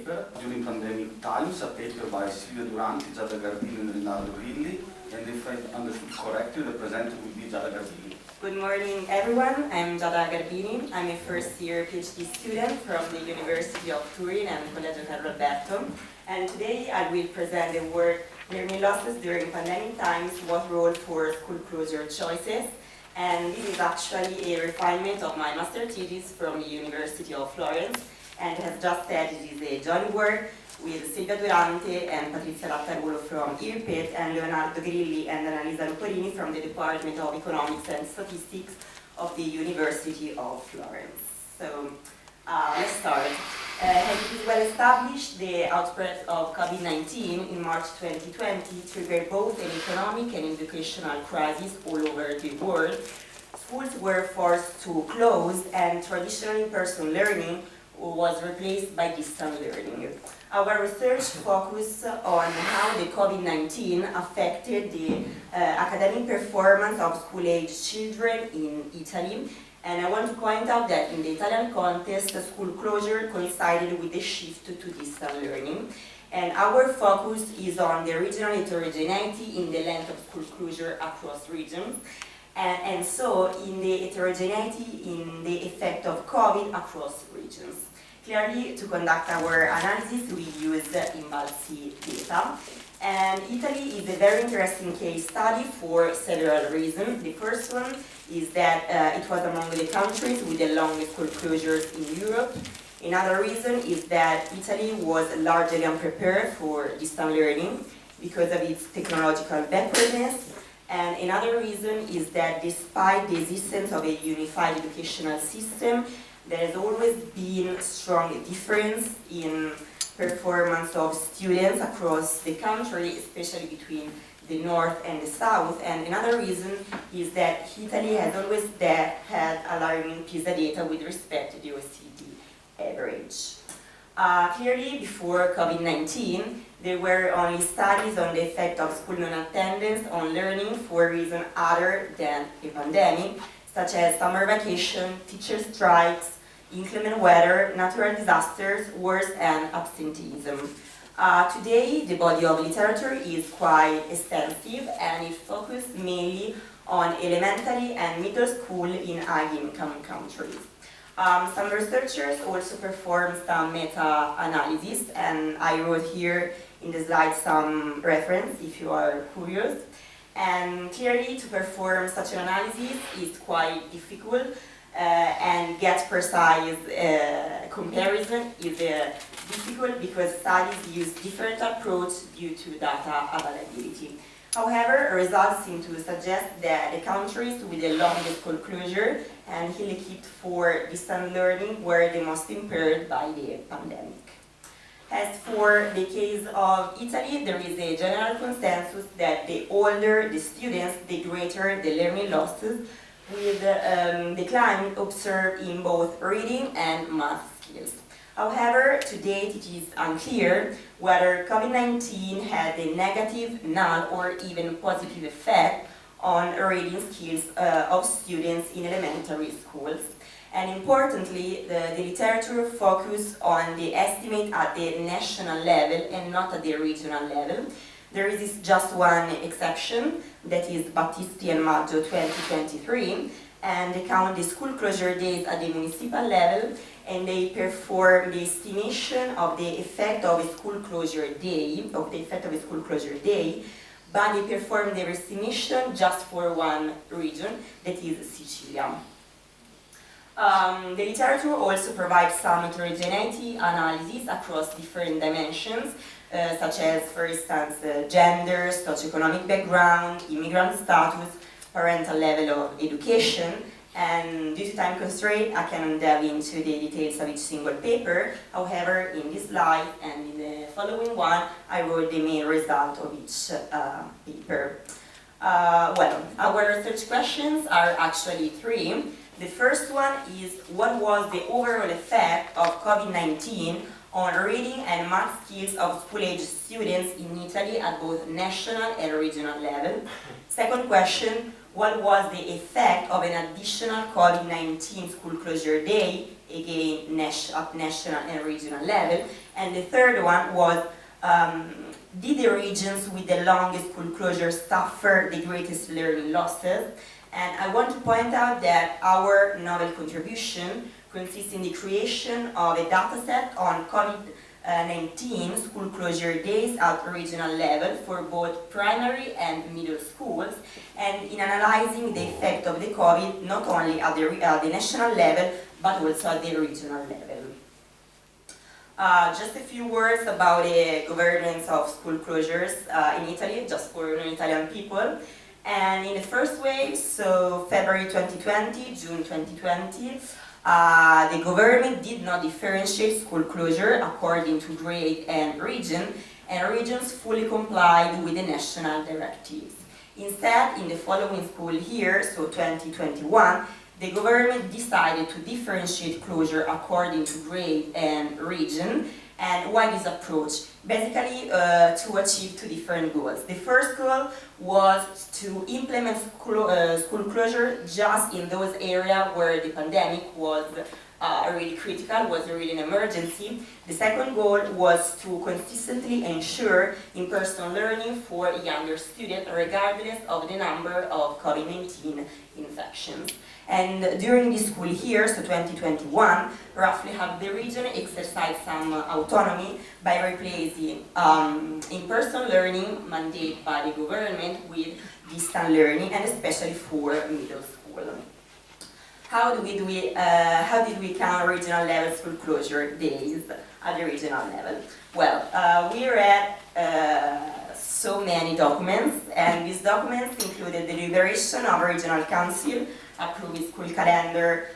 paper during pandemic times, a paper by Silvia Duranti, Giada Gardini and Rinaldo Grilli, and if I understood correctly, the presenter will be Giada Gardini. Good morning, everyone. I'm Giada Gardini. I'm a first-year PhD student from the University of Turin and Collegio Carlo Alberto. And today I will present the work Learning Losses During Pandemic Times, What Role for School Closure Choices. And this is actually a refinement of my master thesis from the University of Florence. And as just said, it is a joint work with Silvia Durante and Patrizia Lattarulo from IRPET and Leonardo Grilli and Annalisa Luporini from the Department of Economics and Statistics of the University of Florence. So let's start. As it is well established, the outbreak of COVID-19 in March 2020 triggered both an economic and educational crisis all over the world. Schools were forced to close and traditional in-person learning was replaced by distant learning. Our research focused on how the COVID-19 affected the academic performance of school-age children in Italy. And I want to point out that in the Italian context, the school closure coincided with the shift to distant learning. And our focus is on the regional heterogeneity in the length of school closure across regions. And so in the heterogeneity in the effect of COVID across regions. Clearly, to conduct our analysis, we used INVALSI data. And Italy is a very interesting case study for several reasons. The first one is that it was among the countries with the longest school closures in Europe. Another reason is that Italy was largely unprepared for distant learning because of its technological backwardness. And another reason is that despite the existence of a unified educational system, there has always been strong difference in performance of students across the country, especially between the north and the south. And another reason is that Italy has always had alarming PISA data with respect to the OECD average. Clearly, before COVID-19, there were only studies on the effect of school non-attendance on learning for reasons other than a pandemic, such as summer vacation, teacher strikes, inclement weather, natural disasters, wars, and absenteeism. Today, the body of literature is quite extensive and it focuses mainly on elementary and middle school in high-income countries. Some researchers also performed some meta-analysis, and I wrote here in the slide some reference if you are curious. And clearly, to perform such an analysis is quite difficult. And get precise comparison is difficult because studies use different approaches due to data availability. However, results seem to suggest that the countries with the longest school closure and ill-equipped for distant learning were the most impaired by the pandemic. As for the case of Italy, there is a general consensus that the older the students, the greater the learning losses, with decline observed in both reading and math skills. However, to date it is unclear whether COVID-19 had a negative, null, or even positive effect on reading skills of students in elementary schools. And importantly, the literature focused on the estimate at the national level and not at the regional level. There is just one exception, that is Battisti and Maggio 2023, and they count the school closure days at the municipal level, and they perform the estimation of the effect of a school closure day, but they perform their estimation just for one region, that is Sicilia. The literature also provides some heterogeneity analysis across different dimensions, such as, for instance, gender, socioeconomic background, immigrant status, parental level of education, and due to time constraint, I cannot delve into the details of each single paper. However, in this slide and in the following one, I wrote the main result of each paper. Well, our research questions are actually three. The first one is, what was the overall effect of COVID-19 on reading and math skills of school-age students in Italy at both national and regional level? Second question, what was the effect of an additional COVID-19 school closure day, again at national and regional level. And the third one was, did the regions with the longest school closure suffer the greatest learning losses? And I want to point out that our novel contribution consists in the creation of a data set on COVID-19 school closure days at regional level for both primary and middle schools, and in analyzing the effect of the COVID not only at the national level but also at the regional level. Just a few words about the governance of school closures in Italy, just for non-Italian people. And in the first wave, so February 2020, June 2020, the government did not differentiate school closure according to grade and regions fully complied with the national directives. Instead, in the following school year, so 2021, the government decided to differentiate closure according to grade and region. And why this approach? Basically to achieve two different goals. The first goal was to implement school closure just in those areas where the pandemic was really critical, was really an emergency. The second goal was to consistently ensure in-person learning for younger students regardless of the number of COVID-19 infections. And during this school year, so 2021, roughly half the region exercised some autonomy by replacing in-person learning mandated by the government with distant learning, and especially for middle school. How did we count regional level school closure days at the regional level? Well, we read so many documents, and these documents included the deliberation of regional council, approved school calendar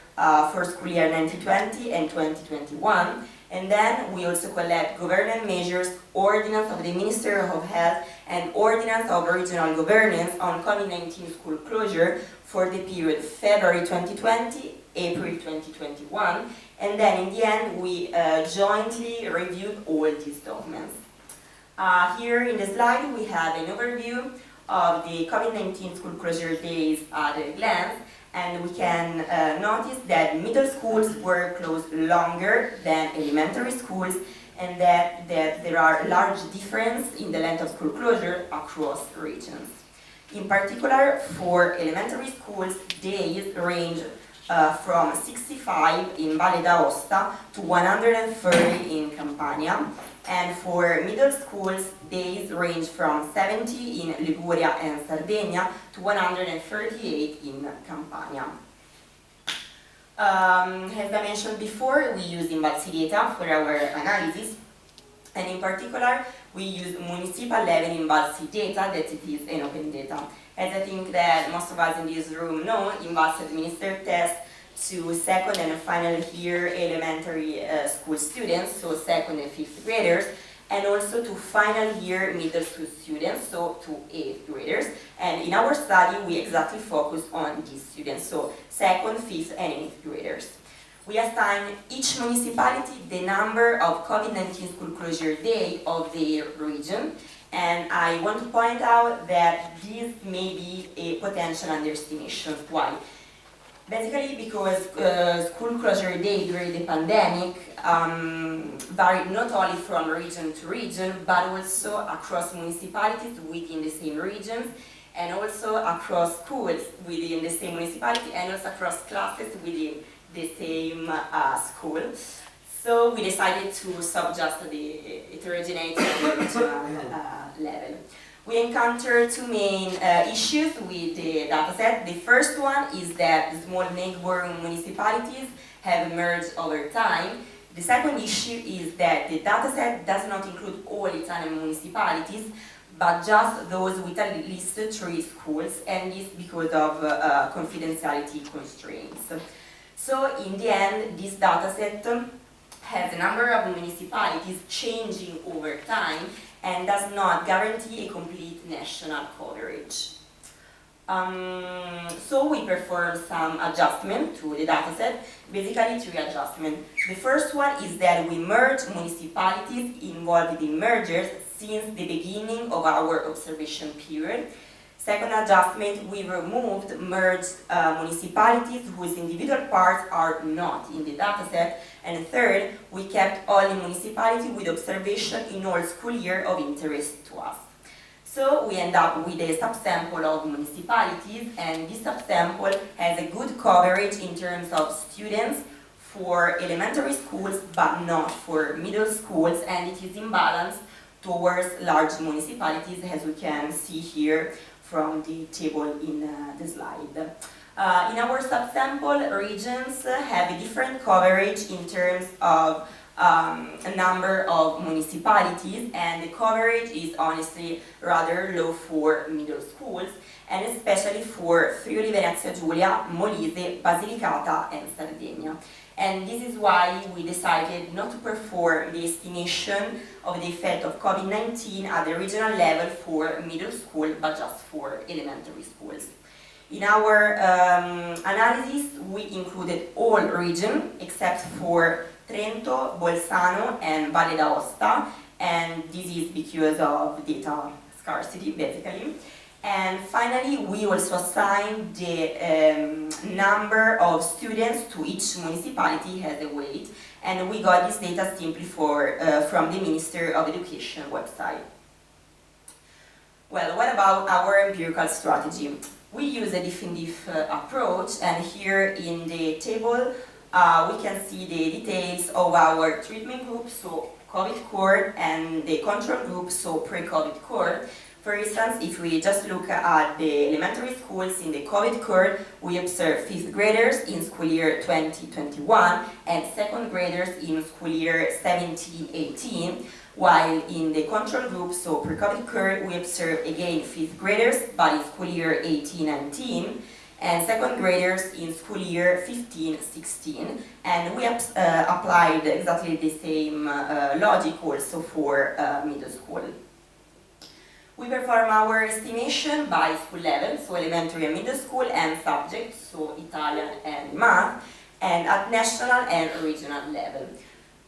for school year 1920 and 2021, and then we also collect government measures, ordinance of the Ministry of Health, and ordinance of regional governance on COVID-19 school closure for the period February 2020, April 2021, and then in the end we jointly reviewed all these documents. Here in the slide we have an overview of the COVID-19 school closure days at a glance, and we can notice that middle schools were closed longer than elementary schools, and that there are large differences in the length of school closure across regions. In particular, for elementary schools, days range from 65 in Valle d'Aosta to 130 in Campania, and for middle schools, days range from 70 in Liguria and Sardinia to 138 in Campania. As I mentioned before, we use INVALSI data for our analysis, and in particular, we use municipal level INVALSI data, that it is an open data. As I think that most of us in this room know, INVALSI administered tests to second and final year elementary school students, so second and fifth graders, and also to final year middle school students, so to eighth graders. And in our study, we exactly focus on these students, so second, fifth, and eighth graders. We assign each municipality the number of COVID-19 school closure day of their region, and I want to point out that this may be a potential underestimation. Why? Basically because school closure day during the pandemic varied not only from region to region, but also across municipalities within the same regions, and also across schools within the same municipality, and also across classes within the same school. So we decided to subjust the heterogeneity at the regional level. We encountered two main issues with the dataset. The first one is that the small neighboring municipalities have emerged over time. The second issue is that the dataset does not include all Italian municipalities, but just those with at least 3 schools, and this because of confidentiality constraints. So in the end, this dataset has a number of municipalities changing over time and does not guarantee a complete national coverage. So we performed some adjustment to the dataset, basically 3 adjustments. The first one is that we merged municipalities involved in mergers since the beginning of our observation period. Second adjustment, we removed merged municipalities whose individual parts are not in the dataset. And third, we kept only municipalities with observation in all school year of interest to us. So we end up with a subsample of municipalities, and this subsample has a good coverage in terms of students for elementary schools but not for middle schools, and it is imbalanced towards large municipalities, as we can see here from the table in the slide. In our subsample, regions have a different coverage in terms of a number of municipalities, and the coverage is honestly rather low for middle schools, and especially for Friuli Venezia Giulia, Molise, Basilicata and Sardinia. And this is why we decided not to perform the estimation of the effect of COVID-19 at the regional level for middle school, but just for elementary schools. In our analysis, we included all regions except for Trento, Bolzano and Valle d'Aosta, and this is because of data scarcity, basically. And finally, we also assigned the number of students to each municipality as a weight, and we got this data simply from the Minister of Education website. Well, what about our empirical strategy? We use a definitive approach, and here in the table we can see the details of our treatment group, so COVID cohort, and the control group, so pre-COVID cohort. For instance, if we just look at the elementary schools in the COVID cohort, we observe 5th graders in school year 2021 and 2nd graders in school year 17-18, while in the control group, so pre-COVID cohort, we observe again 5th graders, but in school year 18-19, and 2nd graders in school year 15-16, and we applied exactly the same logic also for middle school. We perform our estimation by school level, so elementary and middle school, and subjects, so Italian and math, and at national and regional level.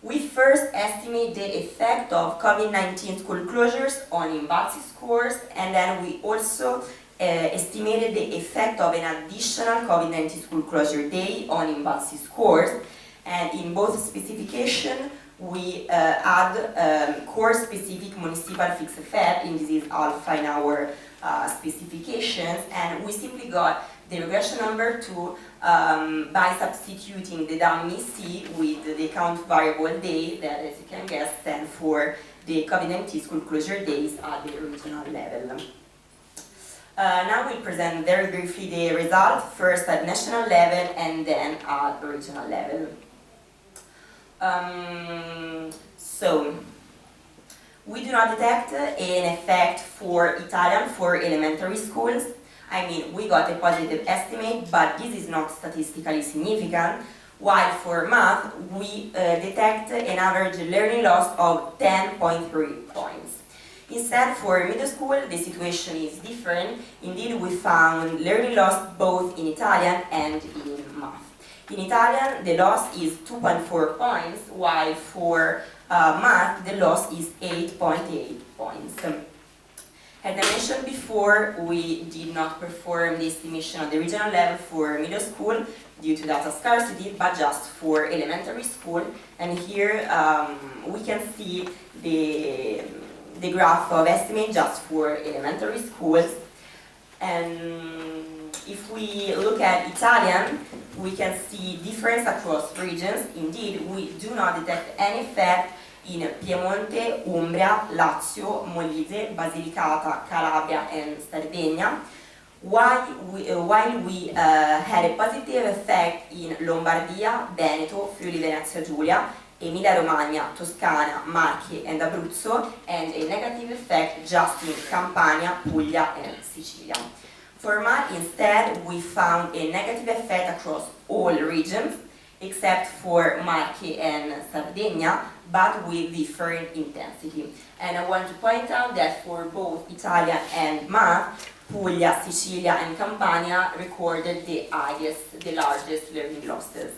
We first estimate the effect of COVID-19 school closures on INVALSI scores, and then we also estimated the effect of an additional COVID-19 school closure day on INVALSI scores, and in both specifications we add course-specific municipal fixed effect, and this is alpha in our specifications, and we simply got the regression number 2 by substituting the dummy C with the count variable day that, as you can guess, stand for the COVID-19 school closure days at the regional level. Now we'll present very briefly the result, first at national level and then at regional level. So, we do not detect an effect for Italian for elementary schools. I mean, we got a positive estimate, but this is not statistically significant, while for math, we detect an average learning loss of 10.3 points. Instead, for middle school, the situation is different. Indeed, we found learning loss both in Italian and in math. In Italian, the loss is 2.4 points, while for math, the loss is 8.8 points. As I mentioned before, we did not perform the estimation at the regional level for middle school due to data scarcity, but just for elementary school. And here we can see the graph of estimate just for elementary schools. And if we look at Italian, we can see difference across regions. Indeed, we do not detect any effect in Piemonte, Umbria, Lazio, Molise, Basilicata, Calabria and Sardinia, while we had a positive effect in Lombardia, Veneto, Friuli Venezia Giulia, Emilia Romagna, Toscana, Marche and Abruzzo, and a negative effect just in Campania, Puglia and Sicilia. For math, instead, we found a negative effect across all regions, except for Marche and Sardinia, but with different intensity. And I want to point out that for both Italian and math, Puglia, Sicilia and Campania recorded the largest learning losses.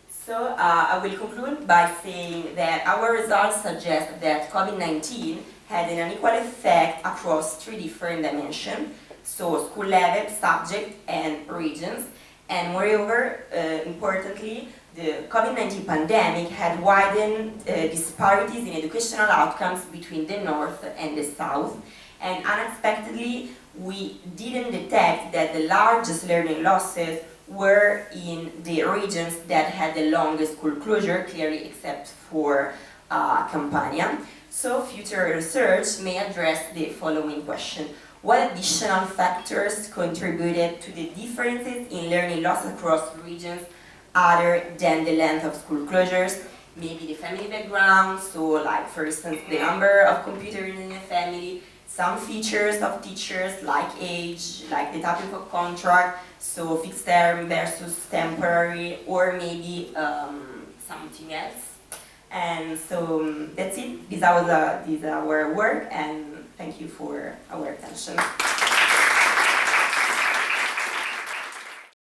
So I will conclude by saying that our results suggest that COVID-19 had an unequal effect across 3 different dimensions. so school level, subject, and regions. And moreover, importantly, the COVID-19 pandemic had widened disparities in educational outcomes between the North and the South. And unexpectedly, we didn't detect that the largest learning losses were in the regions that had the longest school closure, clearly except for Campania. So future research may address the following question. What additional factors contributed to the differences in learning loss across regions other than the length of school closures? Maybe the family background, so like for instance the number of computers in a family, some features of teachers like age, like the type of contract, so fixed term versus temporary, or maybe something else. And so that's it. This is our work, and thank you for our attention.